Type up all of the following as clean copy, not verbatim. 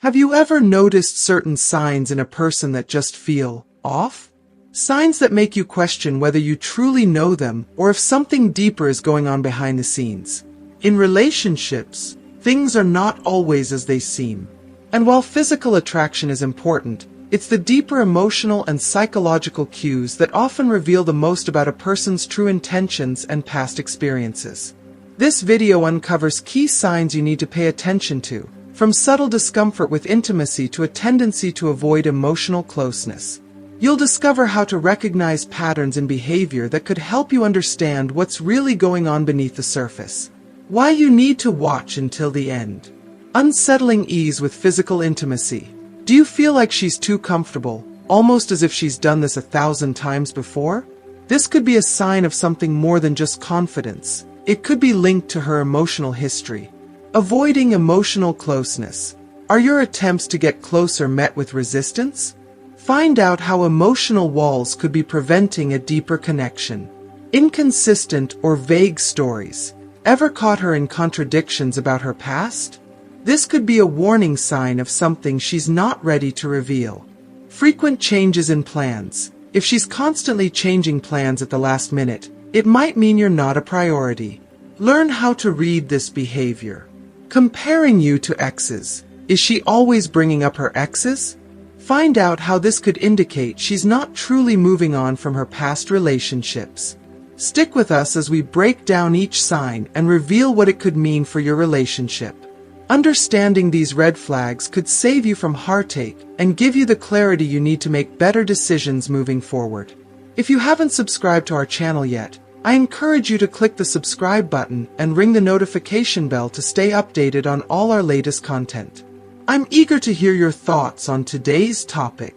Have you ever noticed certain signs in a person that just feel off? Signs that make you question whether you truly know them or if something deeper is going on behind the scenes. In relationships, things are not always as they seem. And while physical attraction is important, it's the deeper emotional and psychological cues that often reveal the most about a person's true intentions and past experiences. This video uncovers key signs you need to pay attention to, from subtle discomfort with intimacy to a tendency to avoid emotional closeness. You'll discover how to recognize patterns in behavior that could help you understand what's really going on beneath the surface. Why you need to watch until the end. Unsettling ease with physical intimacy. Do you feel like she's too comfortable, almost as if she's done this 1,000 times before? This could be a sign of something more than just confidence. It could be linked to her emotional history. Avoiding emotional closeness. Are your attempts to get closer met with resistance? Find out how emotional walls could be preventing a deeper connection. Inconsistent or vague stories. Ever caught her in contradictions about her past? This could be a warning sign of something she's not ready to reveal. Frequent changes in plans. If she's constantly changing plans at the last minute, it might mean you're not a priority. Learn how to read this behavior. Comparing you to exes. Is she always bringing up her exes? Find out how this could indicate she's not truly moving on from her past relationships. Stick with us as we break down each sign and reveal what it could mean for your relationship. Understanding these red flags could save you from heartache and give you the clarity you need to make better decisions moving forward. If you haven't subscribed to our channel yet, I encourage you to click the subscribe button and ring the notification bell to stay updated on all our latest content. I'm eager to hear your thoughts on today's topic.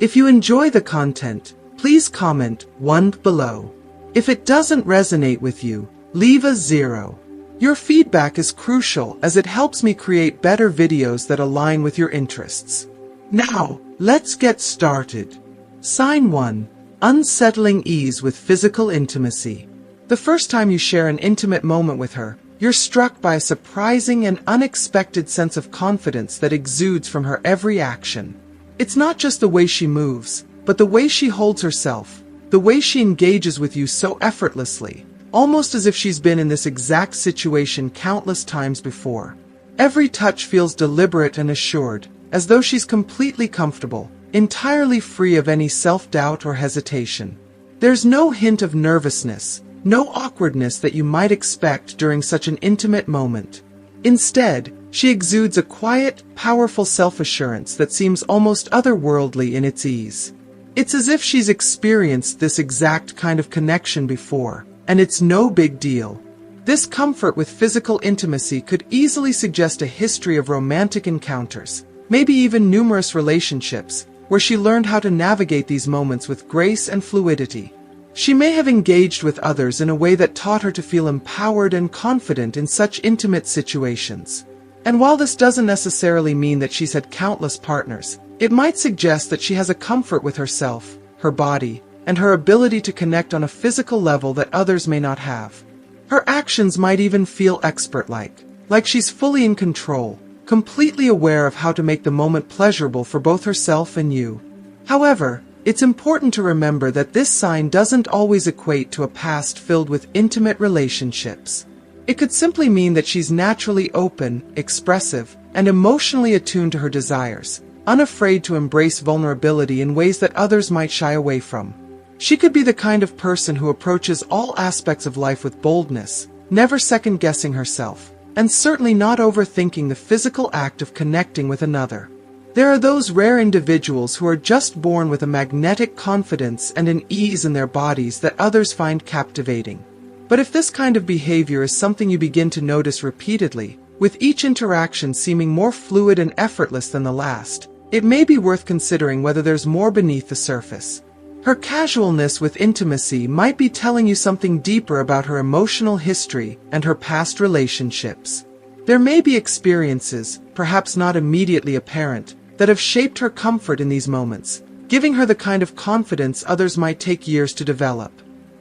If you enjoy the content, please comment 1 below. If it doesn't resonate with you, leave a 0. Your feedback is crucial as it helps me create better videos that align with your interests. Now, let's get started. Sign 1. Unsettling ease with physical intimacy. The first time you share an intimate moment with her, you're struck by a surprising and unexpected sense of confidence that exudes from her every action. It's not just the way she moves, but the way she holds herself, the way she engages with you so effortlessly, almost as if she's been in this exact situation countless times before. Every touch feels deliberate and assured, as though she's completely comfortable, entirely free of any self-doubt or hesitation. There's no hint of nervousness, no awkwardness that you might expect during such an intimate moment. Instead, she exudes a quiet, powerful self-assurance that seems almost otherworldly in its ease. It's as if she's experienced this exact kind of connection before, and it's no big deal. This comfort with physical intimacy could easily suggest a history of romantic encounters, maybe even numerous relationships, where she learned how to navigate these moments with grace and fluidity. She may have engaged with others in a way that taught her to feel empowered and confident in such intimate situations. And while this doesn't necessarily mean that she's had countless partners, it might suggest that she has a comfort with herself, her body, and her ability to connect on a physical level that others may not have. Her actions might even feel expert-like she's fully in control, completely aware of how to make the moment pleasurable for both herself and you. However, it's important to remember that this sign doesn't always equate to a past filled with intimate relationships. It could simply mean that she's naturally open, expressive, and emotionally attuned to her desires, unafraid to embrace vulnerability in ways that others might shy away from. She could be the kind of person who approaches all aspects of life with boldness, never second-guessing herself, and certainly not overthinking the physical act of connecting with another. There are those rare individuals who are just born with a magnetic confidence and an ease in their bodies that others find captivating. But if this kind of behavior is something you begin to notice repeatedly, with each interaction seeming more fluid and effortless than the last, it may be worth considering whether there's more beneath the surface. Her casualness with intimacy might be telling you something deeper about her emotional history and her past relationships. There may be experiences, perhaps not immediately apparent, that have shaped her comfort in these moments, giving her the kind of confidence others might take years to develop.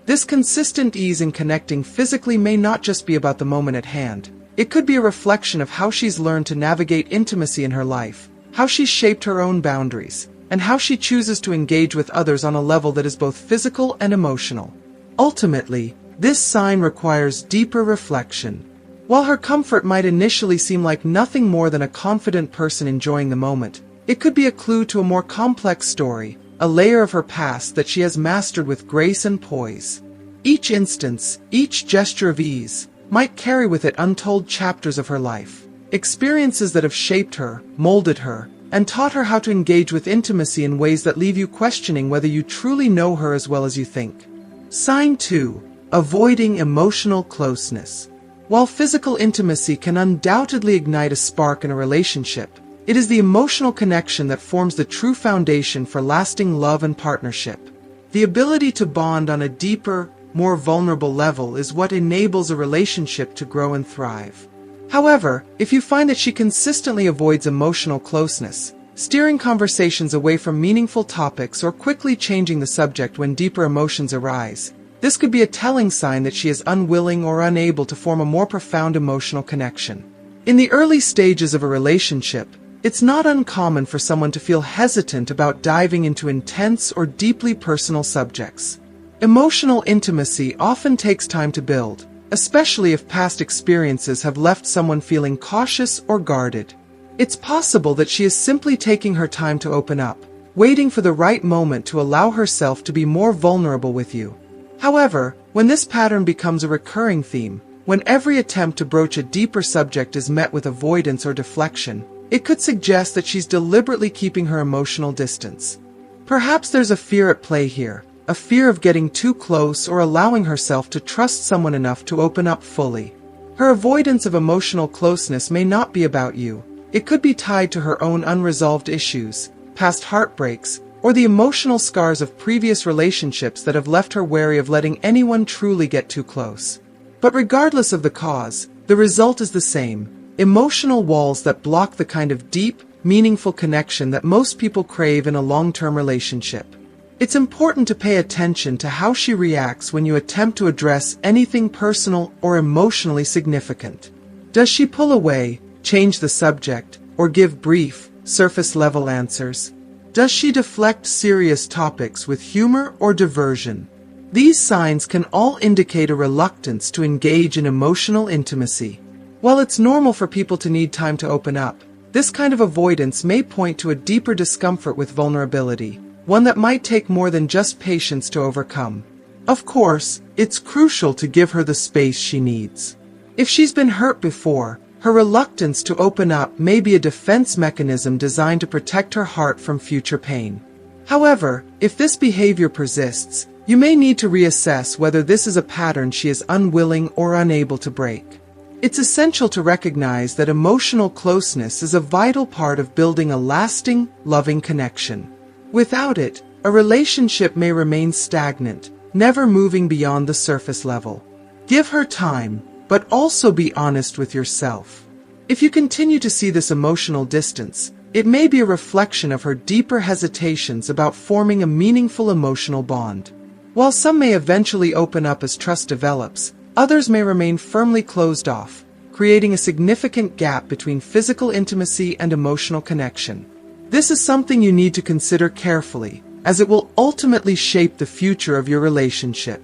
This consistent ease in connecting physically may not just be about the moment at hand. It could be a reflection of how she's learned to navigate intimacy in her life, how she's shaped her own boundaries, and how she chooses to engage with others on a level that is both physical and emotional. Ultimately, this sign requires deeper reflection. While her comfort might initially seem like nothing more than a confident person enjoying the moment, it could be a clue to a more complex story, a layer of her past that she has mastered with grace and poise. Each instance, each gesture of ease, might carry with it untold chapters of her life, experiences that have shaped her, molded her, and taught her how to engage with intimacy in ways that leave you questioning whether you truly know her as well as you think. Sign 2. Avoiding emotional closeness. While physical intimacy can undoubtedly ignite a spark in a relationship, it is the emotional connection that forms the true foundation for lasting love and partnership. The ability to bond on a deeper, more vulnerable level is what enables a relationship to grow and thrive. However, if you find that she consistently avoids emotional closeness, steering conversations away from meaningful topics or quickly changing the subject when deeper emotions arise, this could be a telling sign that she is unwilling or unable to form a more profound emotional connection. In the early stages of a relationship, it's not uncommon for someone to feel hesitant about diving into intense or deeply personal subjects. Emotional intimacy often takes time to build, especially if past experiences have left someone feeling cautious or guarded. It's possible that she is simply taking her time to open up, waiting for the right moment to allow herself to be more vulnerable with you. However, when this pattern becomes a recurring theme, when every attempt to broach a deeper subject is met with avoidance or deflection, it could suggest that she's deliberately keeping her emotional distance. Perhaps there's a fear at play here, a fear of getting too close or allowing herself to trust someone enough to open up fully. Her avoidance of emotional closeness may not be about you. It could be tied to her own unresolved issues, past heartbreaks, or the emotional scars of previous relationships that have left her wary of letting anyone truly get too close. But regardless of the cause, the result is the same: emotional walls that block the kind of deep, meaningful connection that most people crave in a long-term relationship. It's important to pay attention to how she reacts when you attempt to address anything personal or emotionally significant. Does she pull away, change the subject, or give brief, surface-level answers? Does she deflect serious topics with humor or diversion? These signs can all indicate a reluctance to engage in emotional intimacy. While it's normal for people to need time to open up, this kind of avoidance may point to a deeper discomfort with vulnerability, one that might take more than just patience to overcome. Of course, it's crucial to give her the space she needs. If she's been hurt before, her reluctance to open up may be a defense mechanism designed to protect her heart from future pain. However, if this behavior persists, you may need to reassess whether this is a pattern she is unwilling or unable to break. It's essential to recognize that emotional closeness is a vital part of building a lasting, loving connection. Without it, a relationship may remain stagnant, never moving beyond the surface level. Give her time, but also be honest with yourself. If you continue to see this emotional distance, it may be a reflection of her deeper hesitations about forming a meaningful emotional bond. While some may eventually open up as trust develops, others may remain firmly closed off, creating a significant gap between physical intimacy and emotional connection. This is something you need to consider carefully, as it will ultimately shape the future of your relationship.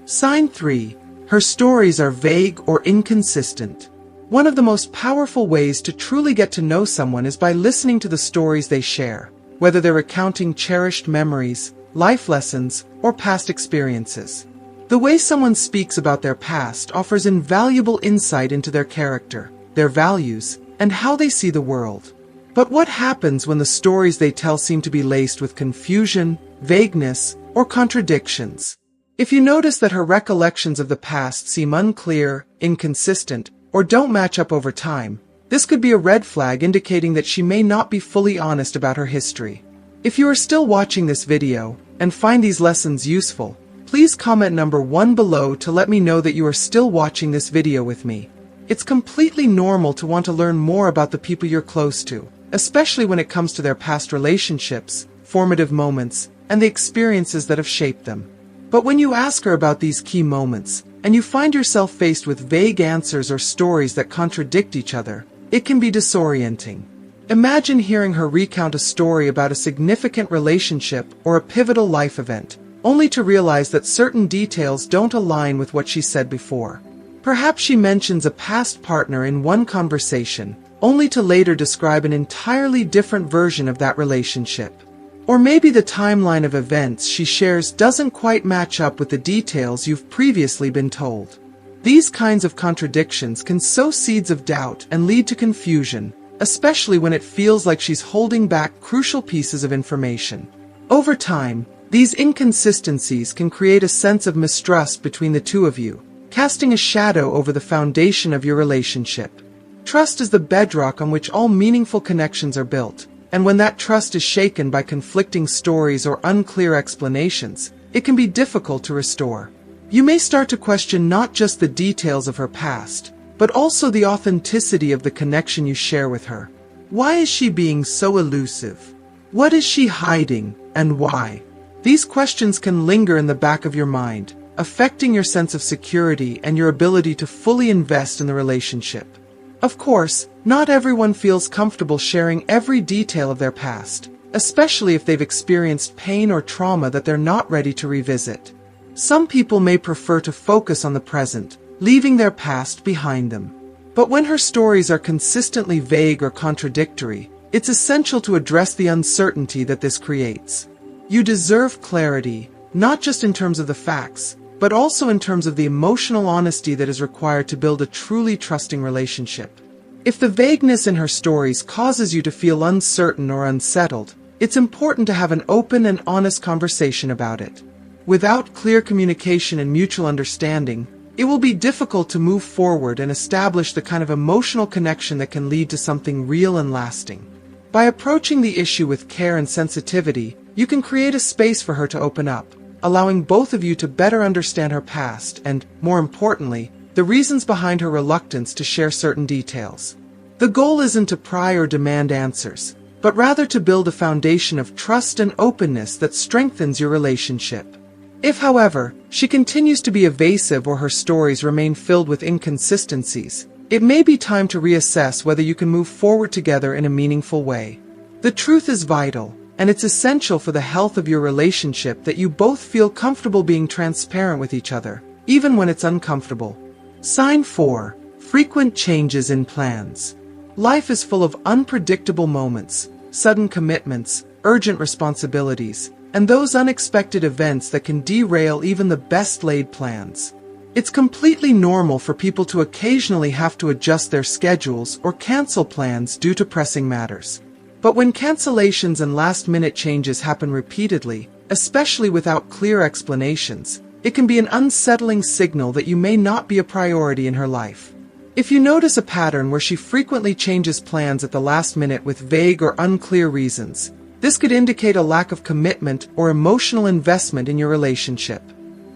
Sign 3. Her stories are vague or inconsistent. One of the most powerful ways to truly get to know someone is by listening to the stories they share, whether they're recounting cherished memories, life lessons, or past experiences. The way someone speaks about their past offers invaluable insight into their character, their values, and how they see the world. But what happens when the stories they tell seem to be laced with confusion, vagueness, or contradictions? If you notice that her recollections of the past seem unclear, inconsistent, or don't match up over time, this could be a red flag indicating that she may not be fully honest about her history. If you are still watching this video and find these lessons useful, please comment number 1 below to let me know that you are still watching this video with me. It's completely normal to want to learn more about the people you're close to, especially when it comes to their past relationships, formative moments, and the experiences that have shaped them. But when you ask her about these key moments, and you find yourself faced with vague answers or stories that contradict each other, it can be disorienting. Imagine hearing her recount a story about a significant relationship or a pivotal life event, only to realize that certain details don't align with what she said before. Perhaps she mentions a past partner in one conversation, only to later describe an entirely different version of that relationship. Or maybe the timeline of events she shares doesn't quite match up with the details you've previously been told. These kinds of contradictions can sow seeds of doubt and lead to confusion, especially when it feels like she's holding back crucial pieces of information. Over time, these inconsistencies can create a sense of mistrust between the two of you, casting a shadow over the foundation of your relationship. Trust is the bedrock on which all meaningful connections are built, and when that trust is shaken by conflicting stories or unclear explanations, it can be difficult to restore. You may start to question not just the details of her past, but also the authenticity of the connection you share with her. Why is she being so elusive? What is she hiding, and why? These questions can linger in the back of your mind, affecting your sense of security and your ability to fully invest in the relationship. Of course, not everyone feels comfortable sharing every detail of their past, especially if they've experienced pain or trauma that they're not ready to revisit. Some people may prefer to focus on the present, leaving their past behind them. But when her stories are consistently vague or contradictory, it's essential to address the uncertainty that this creates. You deserve clarity, not just in terms of the facts, but also in terms of the emotional honesty that is required to build a truly trusting relationship. If the vagueness in her stories causes you to feel uncertain or unsettled, it's important to have an open and honest conversation about it. Without clear communication and mutual understanding, it will be difficult to move forward and establish the kind of emotional connection that can lead to something real and lasting. By approaching the issue with care and sensitivity, you can create a space for her to open up, allowing both of you to better understand her past and, more importantly, the reasons behind her reluctance to share certain details. The goal isn't to pry or demand answers, but rather to build a foundation of trust and openness that strengthens your relationship. If, however, she continues to be evasive or her stories remain filled with inconsistencies, it may be time to reassess whether you can move forward together in a meaningful way. The truth is vital, and it's essential for the health of your relationship that you both feel comfortable being transparent with each other, even when it's uncomfortable. Sign 4. Frequent changes in plans. Life is full of unpredictable moments, sudden commitments, urgent responsibilities, and those unexpected events that can derail even the best-laid plans. It's completely normal for people to occasionally have to adjust their schedules or cancel plans due to pressing matters. But when cancellations and last-minute changes happen repeatedly, especially without clear explanations, it can be an unsettling signal that you may not be a priority in her life. If you notice a pattern where she frequently changes plans at the last minute with vague or unclear reasons, this could indicate a lack of commitment or emotional investment in your relationship.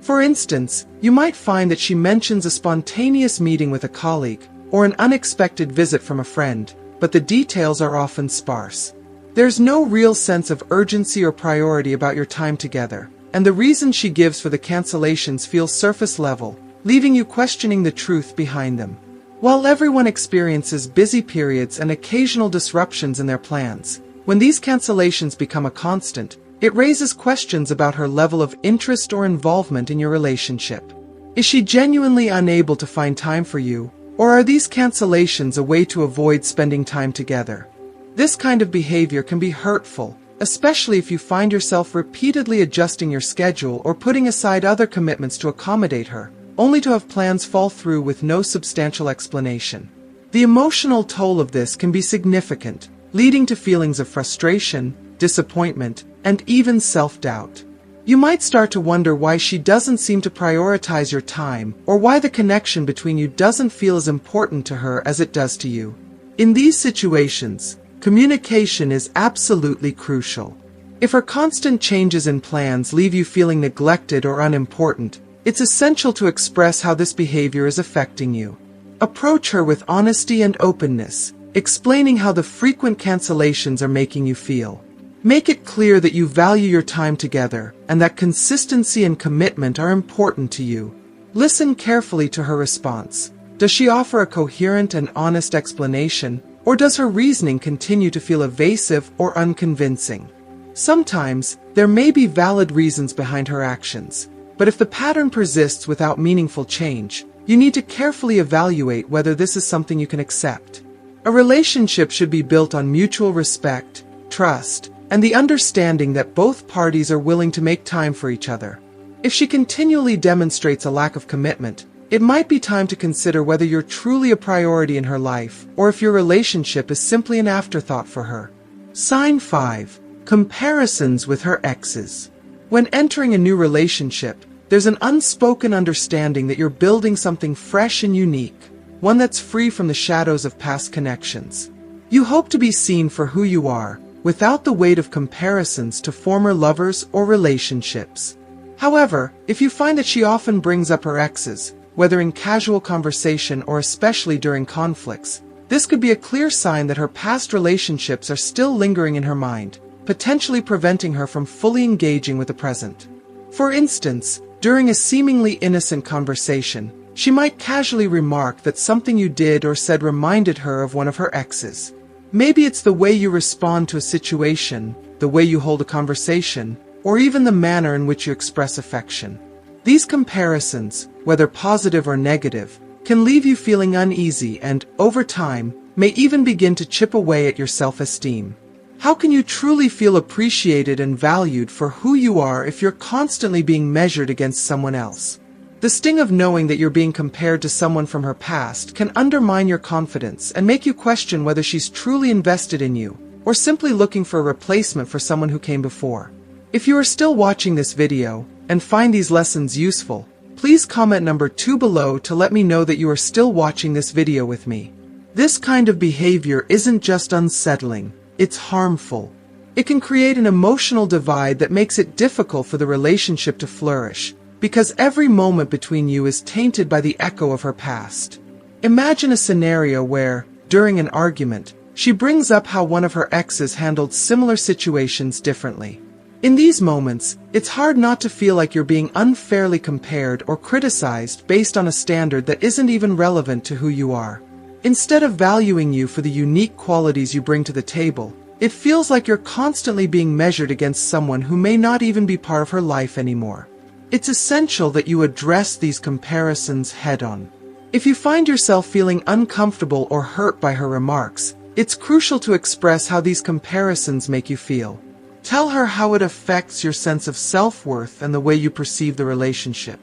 For instance, you might find that she mentions a spontaneous meeting with a colleague or an unexpected visit from a friend, but the details are often sparse. There's no real sense of urgency or priority about your time together, and the reasons she gives for the cancellations feel surface level, leaving you questioning the truth behind them. While everyone experiences busy periods and occasional disruptions in their plans, when these cancellations become a constant, it raises questions about her level of interest or involvement in your relationship. Is she genuinely unable to find time for you, or are these cancellations a way to avoid spending time together? This kind of behavior can be hurtful, especially if you find yourself repeatedly adjusting your schedule or putting aside other commitments to accommodate her, only to have plans fall through with no substantial explanation. The emotional toll of this can be significant, leading to feelings of frustration, disappointment, and even self-doubt. You might start to wonder why she doesn't seem to prioritize your time, or why the connection between you doesn't feel as important to her as it does to you. In these situations, communication is absolutely crucial. If her constant changes in plans leave you feeling neglected or unimportant, it's essential to express how this behavior is affecting you. Approach her with honesty and openness, explaining how the frequent cancellations are making you feel. Make it clear that you value your time together and that consistency and commitment are important to you. Listen carefully to her response. Does she offer a coherent and honest explanation, Or does her reasoning continue to feel evasive or unconvincing? Sometimes, there may be valid reasons behind her actions, but if the pattern persists without meaningful change, you need to carefully evaluate whether this is something you can accept. A relationship should be built on mutual respect, trust, and the understanding that both parties are willing to make time for each other. If she continually demonstrates a lack of commitment, it might be time to consider whether you're truly a priority in her life, or if your relationship is simply an afterthought for her. Sign 5. Comparisons with her exes. When entering a new relationship, there's an unspoken understanding that you're building something fresh and unique, one that's free from the shadows of past connections. You hope to be seen for who you are, without the weight of comparisons to former lovers or relationships. However, if you find that she often brings up her exes, whether in casual conversation or especially during conflicts, this could be a clear sign that her past relationships are still lingering in her mind, potentially preventing her from fully engaging with the present. For instance, during a seemingly innocent conversation, she might casually remark that something you did or said reminded her of one of her exes. Maybe it's the way you respond to a situation, the way you hold a conversation, or even the manner in which you express affection. These comparisons, whether positive or negative, can leave you feeling uneasy and, over time, may even begin to chip away at your self-esteem. How can you truly feel appreciated and valued for who you are if you're constantly being measured against someone else? The sting of knowing that you're being compared to someone from her past can undermine your confidence and make you question whether she's truly invested in you, or simply looking for a replacement for someone who came before. If you are still watching this video, and find these lessons useful, please comment number 2 below to let me know that you are still watching this video with me. This kind of behavior isn't just unsettling, it's harmful. It can create an emotional divide that makes it difficult for the relationship to flourish, because every moment between you is tainted by the echo of her past. Imagine a scenario where, during an argument, she brings up how one of her exes handled similar situations differently. In these moments, it's hard not to feel like you're being unfairly compared or criticized based on a standard that isn't even relevant to who you are. Instead of valuing you for the unique qualities you bring to the table, it feels like you're constantly being measured against someone who may not even be part of her life anymore. It's essential that you address these comparisons head-on. If you find yourself feeling uncomfortable or hurt by her remarks, it's crucial to express how these comparisons make you feel. Tell her how it affects your sense of self-worth and the way you perceive the relationship.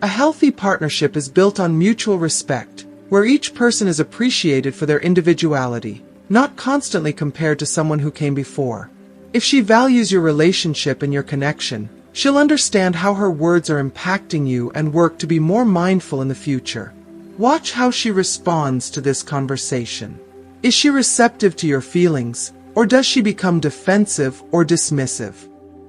A healthy partnership is built on mutual respect, where each person is appreciated for their individuality, not constantly compared to someone who came before. If she values your relationship and your connection, she'll understand how her words are impacting you and work to be more mindful in the future. Watch how she responds to this conversation. Is she receptive to your feelings, or does she become defensive or dismissive?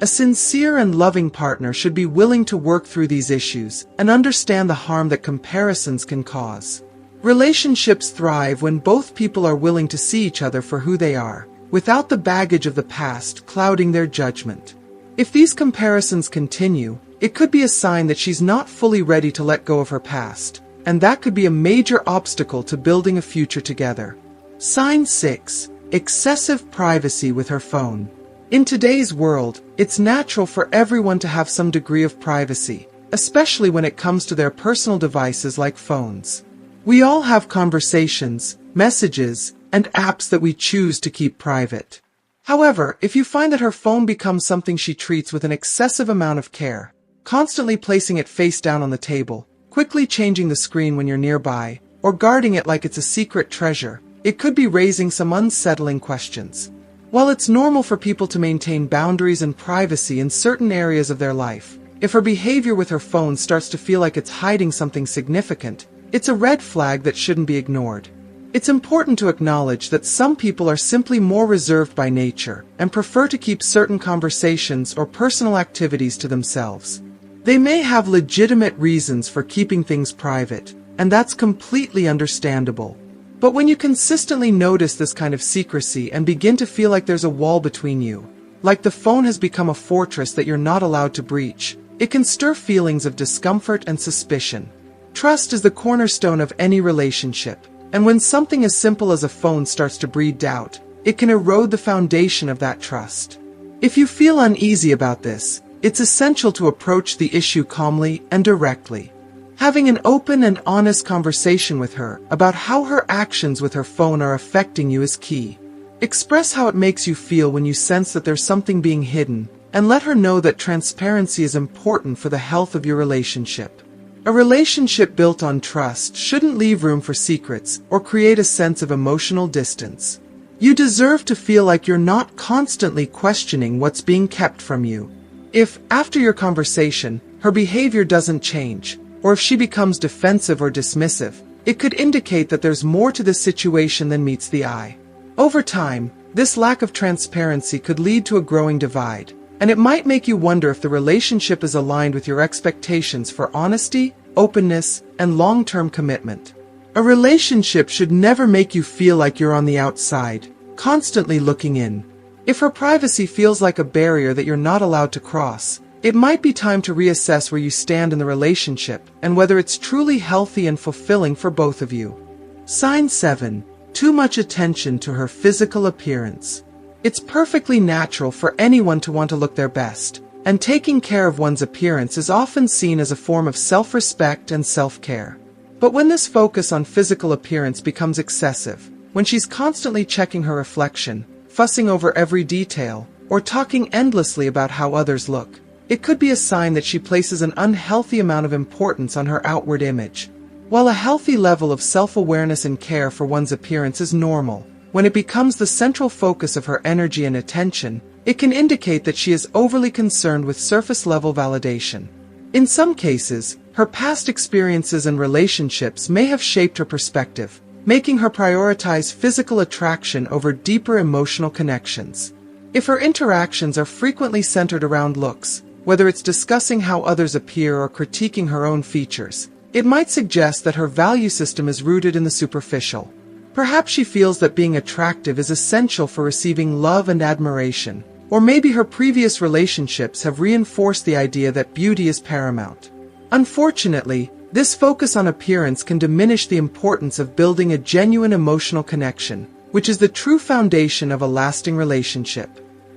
A sincere and loving partner should be willing to work through these issues and understand the harm that comparisons can cause. Relationships thrive when both people are willing to see each other for who they are, without the baggage of the past clouding their judgment. If these comparisons continue, it could be a sign that she's not fully ready to let go of her past, and that could be a major obstacle to building a future together. Sign 6. Excessive privacy with her phone. In today's world, it's natural for everyone to have some degree of privacy, especially when it comes to their personal devices like phones. We all have conversations, messages, and apps that we choose to keep private. However, if you find that her phone becomes something she treats with an excessive amount of care, constantly placing it face down on the table, quickly changing the screen when you're nearby, or guarding it like it's a secret treasure, it could be raising some unsettling questions. While it's normal for people to maintain boundaries and privacy in certain areas of their life, if her behavior with her phone starts to feel like it's hiding something significant, it's a red flag that shouldn't be ignored. It's important to acknowledge that some people are simply more reserved by nature and prefer to keep certain conversations or personal activities to themselves. They may have legitimate reasons for keeping things private, and that's completely understandable. But when you consistently notice this kind of secrecy and begin to feel like there's a wall between you, like the phone has become a fortress that you're not allowed to breach, it can stir feelings of discomfort and suspicion. Trust is the cornerstone of any relationship, And when something as simple as a phone starts to breed doubt, it can erode the foundation of that trust. If you feel uneasy about this, it's essential to approach the issue calmly and directly. Having an open and honest conversation with her about how her actions with her phone are affecting you is key. Express how it makes you feel when you sense that there's something being hidden, and let her know that transparency is important for the health of your relationship. A relationship built on trust shouldn't leave room for secrets or create a sense of emotional distance. You deserve to feel like you're not constantly questioning what's being kept from you. If, after your conversation, her behavior doesn't change, or if she becomes defensive or dismissive, it could indicate that there's more to this situation than meets the eye. Over time, this lack of transparency could lead to a growing divide, and it might make you wonder if the relationship is aligned with your expectations for honesty, openness, and long-term commitment. A relationship should never make you feel like you're on the outside, constantly looking in. If her privacy feels like a barrier that you're not allowed to cross, it might be time to reassess where you stand in the relationship and whether it's truly healthy and fulfilling for both of you. Sign 7. Too much attention to her physical appearance. It's perfectly natural for anyone to want to look their best, and taking care of one's appearance is often seen as a form of self-respect and self-care. But when this focus on physical appearance becomes excessive, when she's constantly checking her reflection, fussing over every detail, or talking endlessly about how others look, it could be a sign that she places an unhealthy amount of importance on her outward image. While a healthy level of self-awareness and care for one's appearance is normal, when it becomes the central focus of her energy and attention, it can indicate that she is overly concerned with surface-level validation. In some cases, her past experiences and relationships may have shaped her perspective, making her prioritize physical attraction over deeper emotional connections. If her interactions are frequently centered around looks, whether it's discussing how others appear or critiquing her own features, it might suggest that her value system is rooted in the superficial. Perhaps she feels that being attractive is essential for receiving love and admiration, or maybe her previous relationships have reinforced the idea that beauty is paramount. Unfortunately, this focus on appearance can diminish the importance of building a genuine emotional connection, which is the true foundation of a lasting relationship.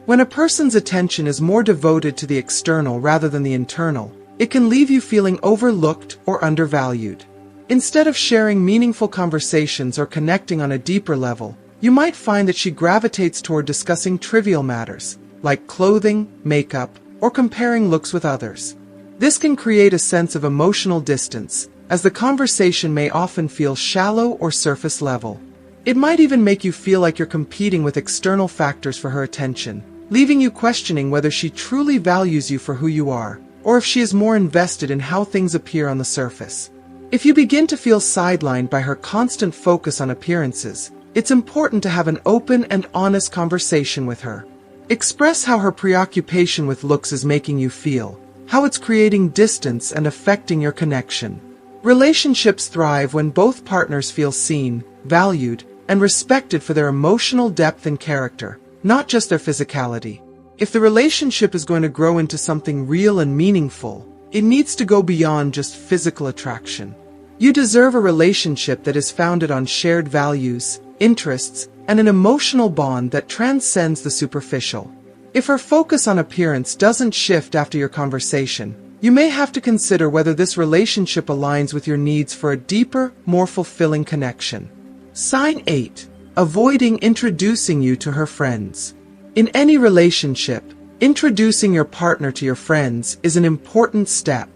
When a person's attention is more devoted to the external rather than the internal, it can leave you feeling overlooked or undervalued. Instead of sharing meaningful conversations or connecting on a deeper level, you might find that she gravitates toward discussing trivial matters, like clothing, makeup, or comparing looks with others. This can create a sense of emotional distance, as the conversation may often feel shallow or surface level. It might even make you feel like you're competing with external factors for her attention, leaving you questioning whether she truly values you for who you are, or if she is more invested in how things appear on the surface. If you begin to feel sidelined by her constant focus on appearances, it's important to have an open and honest conversation with her. Express how her preoccupation with looks is making you feel, how it's creating distance and affecting your connection. Relationships thrive when both partners feel seen, valued, and respected for their emotional depth and character, not just their physicality. If the relationship is going to grow into something real and meaningful, it needs to go beyond just physical attraction. You deserve a relationship that is founded on shared values, interests, and an emotional bond that transcends the superficial. If her focus on appearance doesn't shift after your conversation, you may have to consider whether this relationship aligns with your needs for a deeper, more fulfilling connection. Sign 8. Avoiding introducing you to her friends. In any relationship, introducing your partner to your friends is an important step.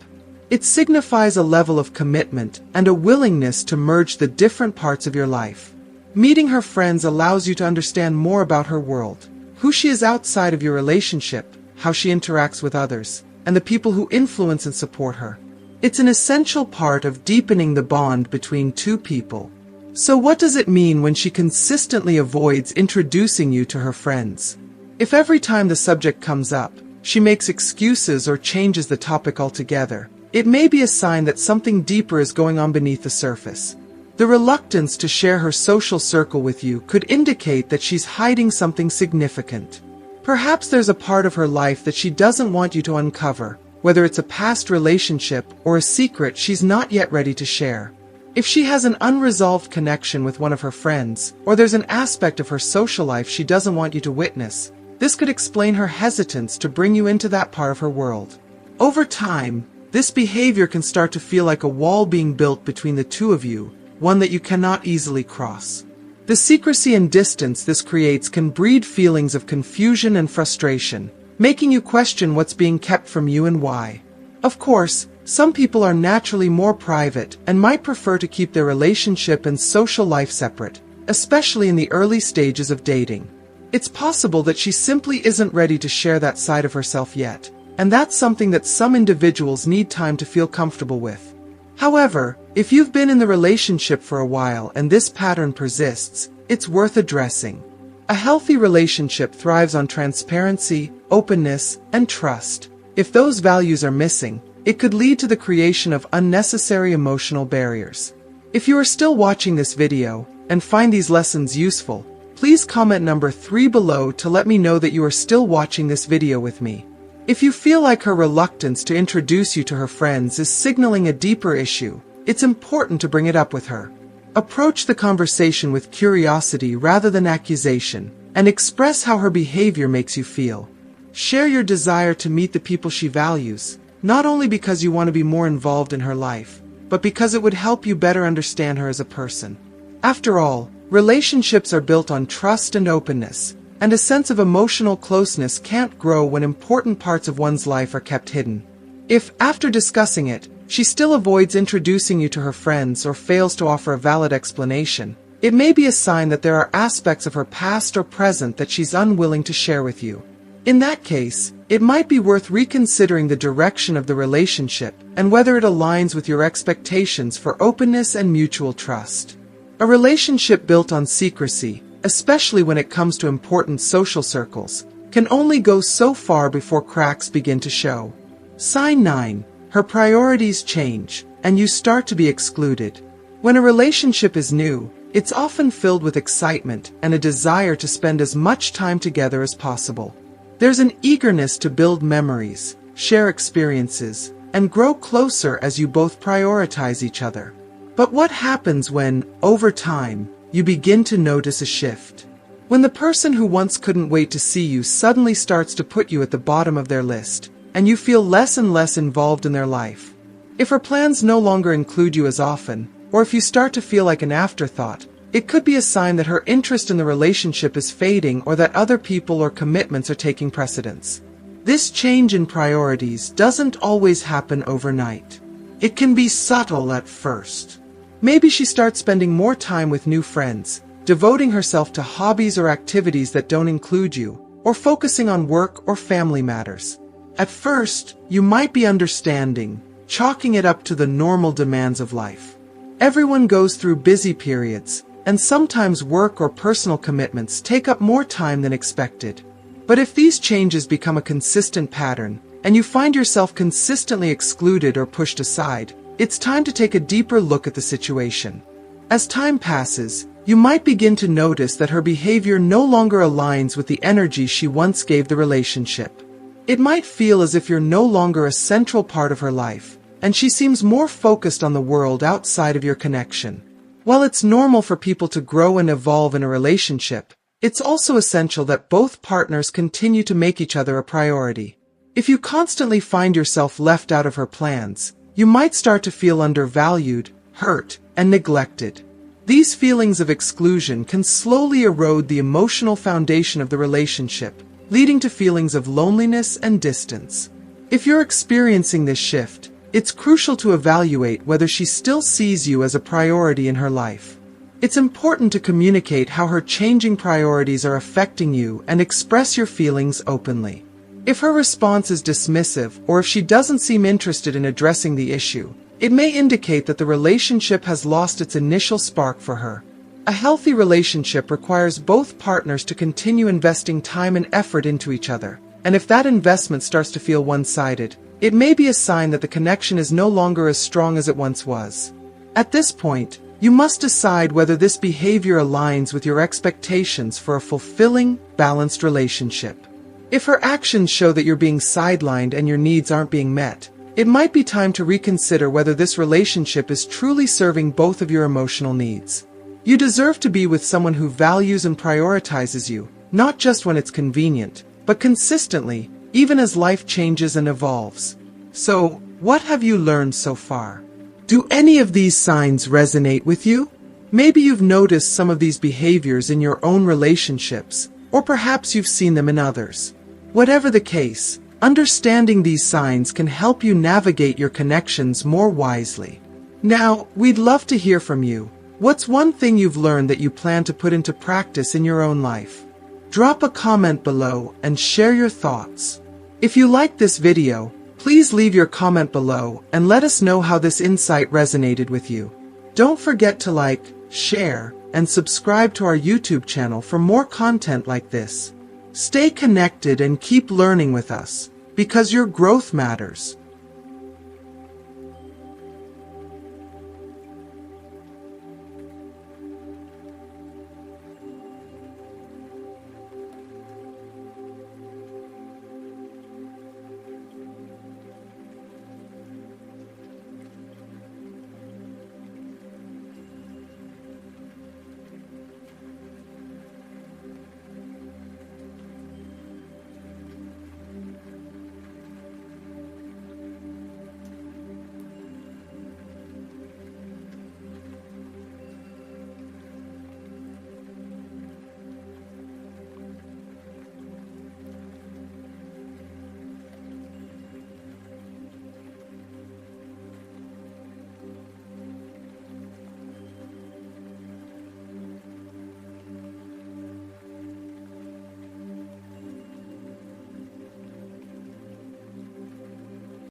It signifies a level of commitment and a willingness to merge the different parts of your life. Meeting her friends allows you to understand more about her world, who she is outside of your relationship, how she interacts with others, and the people who influence and support her. It's an essential part of deepening the bond between two people. So what does it mean when she consistently avoids introducing you to her friends? If every time the subject comes up, she makes excuses or changes the topic altogether, it may be a sign that something deeper is going on beneath the surface. The reluctance to share her social circle with you could indicate that she's hiding something significant. Perhaps there's a part of her life that she doesn't want you to uncover, whether it's a past relationship or a secret she's not yet ready to share. If she has an unresolved connection with one of her friends, or there's an aspect of her social life she doesn't want you to witness, this could explain her hesitance to bring you into that part of her world. Over time, this behavior can start to feel like a wall being built between the two of you, one that you cannot easily cross. The secrecy and distance this creates can breed feelings of confusion and frustration, making you question what's being kept from you and why. Of course, some people are naturally more private and might prefer to keep their relationship and social life separate, especially in the early stages of dating. It's possible that she simply isn't ready to share that side of herself yet, and that's something that some individuals need time to feel comfortable with. However, if you've been in the relationship for a while and this pattern persists, it's worth addressing. A healthy relationship thrives on transparency, openness, and trust. If those values are missing, it could lead to the creation of unnecessary emotional barriers. If you are still watching this video and find these lessons useful, please comment number 3 below to let me know that you are still watching this video with me. If you feel like her reluctance to introduce you to her friends is signaling a deeper issue, it's important to bring it up with her. Approach the conversation with curiosity rather than accusation, and express how her behavior makes you feel. Share your desire to meet the people she values, not only because you want to be more involved in her life, but because it would help you better understand her as a person. After all, relationships are built on trust and openness, and a sense of emotional closeness can't grow when important parts of one's life are kept hidden. If, after discussing it, she still avoids introducing you to her friends or fails to offer a valid explanation, it may be a sign that there are aspects of her past or present that she's unwilling to share with you. In that case, it might be worth reconsidering the direction of the relationship and whether it aligns with your expectations for openness and mutual trust. A relationship built on secrecy, especially when it comes to important social circles, can only go so far before cracks begin to show. Sign 9. Her priorities change, and you start to be excluded. When a relationship is new, it's often filled with excitement and a desire to spend as much time together as possible. There's an eagerness to build memories, share experiences, and grow closer as you both prioritize each other. But what happens when, over time, you begin to notice a shift? When the person who once couldn't wait to see you suddenly starts to put you at the bottom of their list, and you feel less and less involved in their life. If her plans no longer include you as often, or if you start to feel like an afterthought, it could be a sign that her interest in the relationship is fading or that other people or commitments are taking precedence. This change in priorities doesn't always happen overnight. It can be subtle at first. Maybe she starts spending more time with new friends, devoting herself to hobbies or activities that don't include you, or focusing on work or family matters. At first, you might be understanding, chalking it up to the normal demands of life. Everyone goes through busy periods, and sometimes work or personal commitments take up more time than expected. But if these changes become a consistent pattern, and you find yourself consistently excluded or pushed aside, it's time to take a deeper look at the situation. As time passes, you might begin to notice that her behavior no longer aligns with the energy she once gave the relationship. It might feel as if you're no longer a central part of her life, and she seems more focused on the world outside of your connection. While it's normal for people to grow and evolve in a relationship, it's also essential that both partners continue to make each other a priority. If you constantly find yourself left out of her plans, you might start to feel undervalued, hurt, and neglected. These feelings of exclusion can slowly erode the emotional foundation of the relationship, leading to feelings of loneliness and distance. If you're experiencing this shift, it's crucial to evaluate whether she still sees you as a priority in her life. It's important to communicate how her changing priorities are affecting you and express your feelings openly. If her response is dismissive or if she doesn't seem interested in addressing the issue, it may indicate that the relationship has lost its initial spark for her. A healthy relationship requires both partners to continue investing time and effort into each other, and if that investment starts to feel one-sided, it may be a sign that the connection is no longer as strong as it once was. At this point, you must decide whether this behavior aligns with your expectations for a fulfilling, balanced relationship. If her actions show that you're being sidelined and your needs aren't being met, It might be time to reconsider whether this relationship is truly serving both of your emotional needs. You deserve to be with someone who values and prioritizes you, not just when it's convenient, but consistently, even as life changes and evolves. So, what have you learned so far? Do any of these signs resonate with you? Maybe you've noticed some of these behaviors in your own relationships, or perhaps you've seen them in others. Whatever the case, understanding these signs can help you navigate your connections more wisely. Now, we'd love to hear from you. What's one thing you've learned that you plan to put into practice in your own life? Drop a comment below and share your thoughts. If you liked this video, please leave your comment below and let us know how this insight resonated with you. Don't forget to like, share, and subscribe to our YouTube channel for more content like this. Stay connected and keep learning with us, because your growth matters.